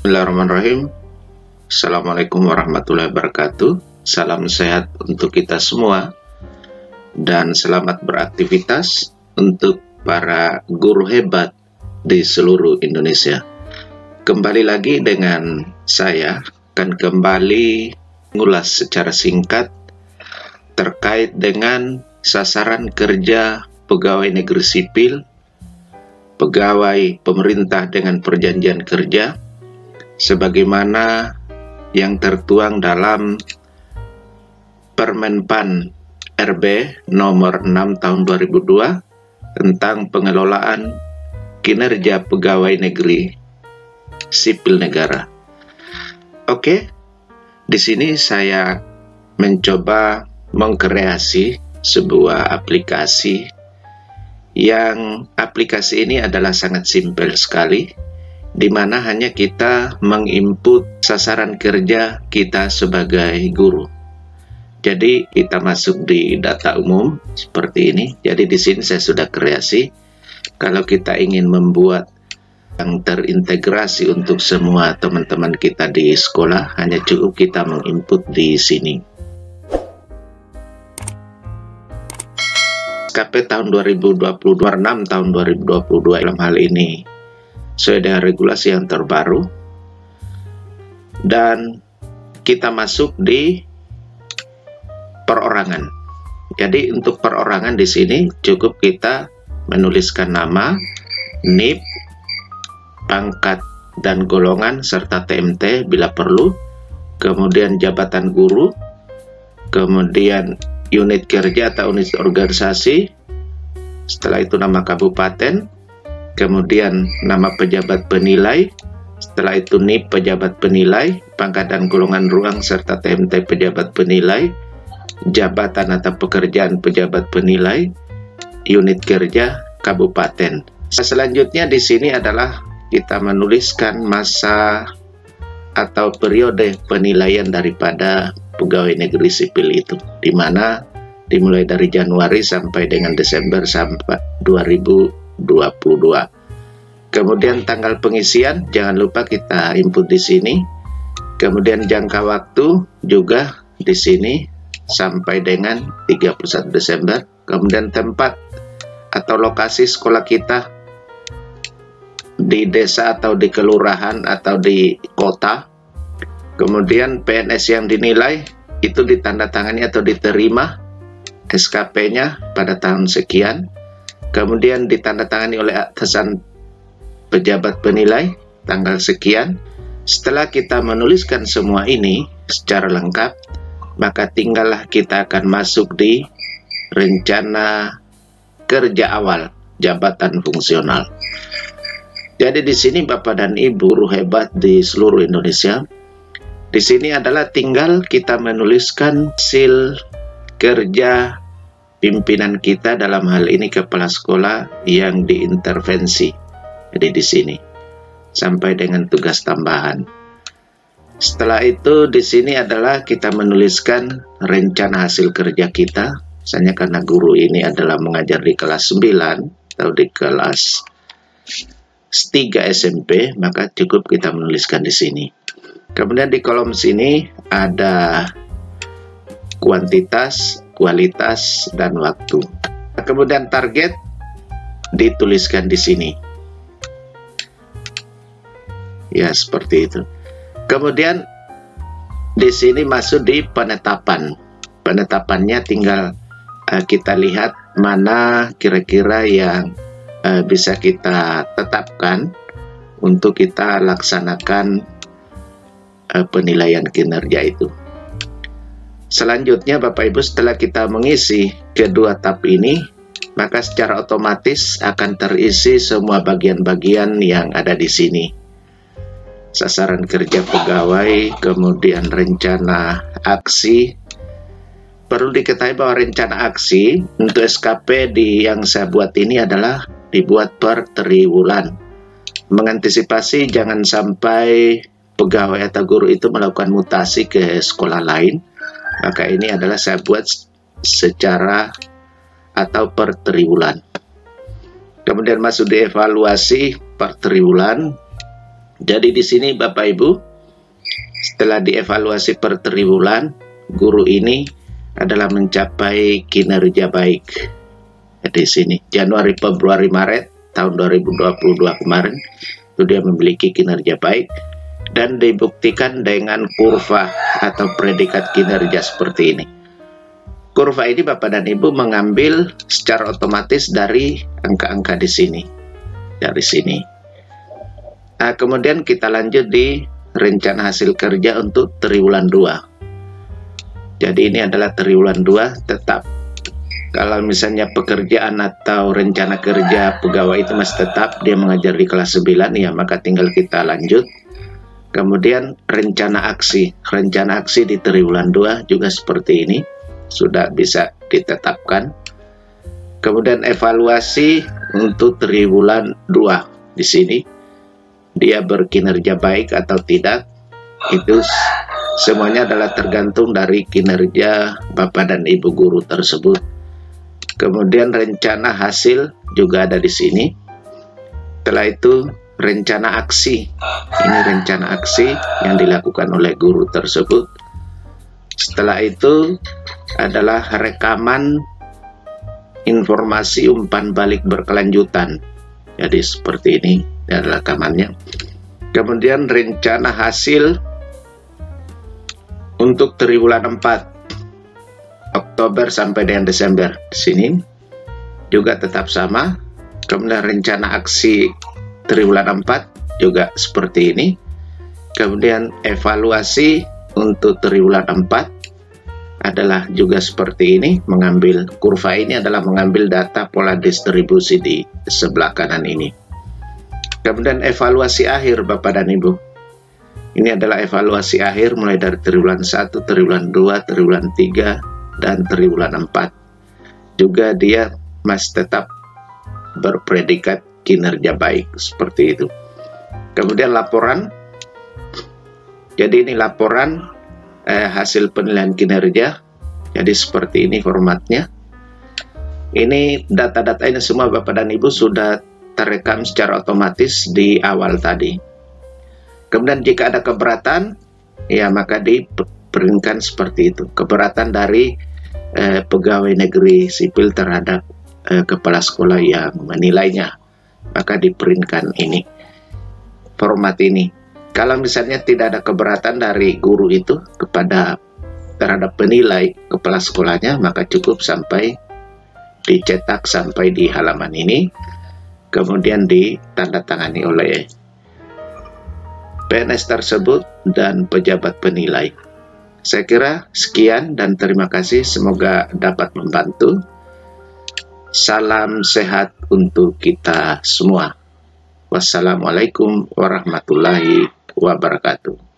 Bismillahirrahmanirrahim. Assalamualaikum warahmatullahi wabarakatuh. Salam sehat untuk kita semua dan selamat beraktivitas untuk para guru hebat di seluruh Indonesia. Kembali lagi dengan saya akan kembali mengulas secara singkat terkait dengan sasaran kerja pegawai negeri sipil, pegawai pemerintah dengan perjanjian kerja, sebagaimana yang tertuang dalam Permenpan RB nomor 6 tahun 2002 tentang pengelolaan kinerja pegawai negeri sipil negara. Oke, di sini saya mencoba mengkreasi sebuah aplikasi yang aplikasi ini adalah sangat simpel sekali, di mana hanya kita menginput sasaran kerja kita sebagai guru. Jadi kita masuk di data umum seperti ini. Jadi di sini saya sudah kreasi. Kalau kita ingin membuat yang terintegrasi untuk semua teman-teman kita di sekolah, hanya cukup kita menginput di sini. SKP tahun 2022, 6 tahun 2022 dalam hal ini sesuai dengan regulasi yang terbaru, dan kita masuk di perorangan. Jadi untuk perorangan di sini cukup kita menuliskan nama, NIP, pangkat dan golongan serta TMT bila perlu, kemudian jabatan guru, kemudian unit kerja atau unit organisasi, setelah itu nama kabupaten, kemudian nama pejabat penilai, setelah itu NIP pejabat penilai, pangkat dan golongan ruang serta TMT pejabat penilai, jabatan atau pekerjaan pejabat penilai, unit kerja kabupaten. Selanjutnya di sini adalah kita menuliskan masa atau periode penilaian daripada pegawai negeri sipil itu, di mana dimulai dari Januari sampai dengan Desember sampai 2022. Kemudian tanggal pengisian jangan lupa kita input di sini. Kemudian jangka waktu juga di sini sampai dengan 31 Desember. Kemudian tempat atau lokasi sekolah kita di desa atau di kelurahan atau di kota. Kemudian PNS yang dinilai itu ditandatangani atau diterima SKP-nya pada tahun sekian. Kemudian ditandatangani oleh atasan pejabat penilai tanggal sekian. Setelah kita menuliskan semua ini secara lengkap, maka tinggallah kita akan masuk di rencana kerja awal jabatan fungsional. Jadi di sini Bapak dan Ibu guru hebat di seluruh Indonesia, di sini adalah tinggal kita menuliskan hasil kerja pimpinan kita, dalam hal ini kepala sekolah yang diintervensi. Jadi di sini sampai dengan tugas tambahan. Setelah itu di sini adalah kita menuliskan rencana hasil kerja kita. Misalnya karena guru ini adalah mengajar di kelas 9 atau di kelas 3 SMP, maka cukup kita menuliskan di sini. Kemudian di kolom sini ada kuantitas, kualitas, dan waktu. Kemudian target dituliskan di sini. Ya, seperti itu. Kemudian di sini masuk di penetapan. Penetapannya tinggal kita lihat mana kira-kira yang bisa kita tetapkan untuk kita laksanakan penilaian kinerja itu. Selanjutnya Bapak Ibu, setelah kita mengisi kedua tab ini, maka secara otomatis akan terisi semua bagian-bagian yang ada di sini. Sasaran kerja pegawai, kemudian rencana aksi. Perlu diketahui bahwa rencana aksi untuk SKP yang saya buat ini adalah dibuat per triwulan. Mengantisipasi jangan sampai pegawai atau guru itu melakukan mutasi ke sekolah lain, maka ini adalah saya buat secara atau per triwulan. Kemudian masuk di evaluasi per triwulan. Jadi di sini Bapak Ibu, setelah dievaluasi per triwulan, guru ini adalah mencapai kinerja baik. Di sini Januari, Februari, Maret tahun 2022 kemarin itu dia memiliki kinerja baik dan dibuktikan dengan kurva atau predikat kinerja seperti ini. Kurva ini Bapak dan Ibu mengambil secara otomatis dari angka-angka di sini. Dari sini. Nah, kemudian kita lanjut di rencana hasil kerja untuk triwulan 2. Jadi ini adalah triwulan 2 tetap. Kalau misalnya pekerjaan atau rencana kerja pegawai itu masih tetap, dia mengajar di kelas 9, ya maka tinggal kita lanjut. Kemudian rencana aksi. Rencana aksi di triwulan 2 juga seperti ini. Sudah bisa ditetapkan. Kemudian evaluasi untuk triwulan 2 di sini. Dia berkinerja baik atau tidak, itu semuanya adalah tergantung dari kinerja Bapak dan Ibu guru tersebut. Kemudian rencana hasil juga ada di sini. Setelah itu rencana aksi. Ini rencana aksi yang dilakukan oleh guru tersebut. Setelah itu adalah rekaman informasi umpan balik berkelanjutan. Jadi seperti ini adalah rekamannya. Kemudian rencana hasil untuk triwulan 4 Oktober sampai dengan Desember. Di sini juga tetap sama. Kemudian rencana aksi triwulan 4 juga seperti ini. Kemudian evaluasi untuk triwulan 4 adalah juga seperti ini. Mengambil kurva ini adalah mengambil data pola distribusi di sebelah kanan ini. Kemudian evaluasi akhir Bapak dan Ibu. Ini adalah evaluasi akhir mulai dari triwulan 1, triwulan 2, triwulan 3, dan triwulan 4. Juga dia masih tetap berpredikat kinerja baik seperti itu. Kemudian laporan. Jadi ini laporan hasil penilaian kinerja. Jadi seperti ini formatnya. Ini data-data ini semua Bapak dan Ibu sudah terekam secara otomatis di awal tadi. Kemudian jika ada keberatan, ya maka diperinkan seperti itu. Keberatan dari pegawai negeri sipil terhadap kepala sekolah yang menilainya, maka diperinkan ini, format ini. Kalau misalnya tidak ada keberatan dari guru itu terhadap penilai kepala sekolahnya, maka cukup sampai dicetak sampai di halaman ini, kemudian ditandatangani oleh PNS tersebut dan pejabat penilai. Saya kira sekian dan terima kasih, semoga dapat membantu. Salam sehat untuk kita semua. Wassalamualaikum warahmatullahi wabarakatuh.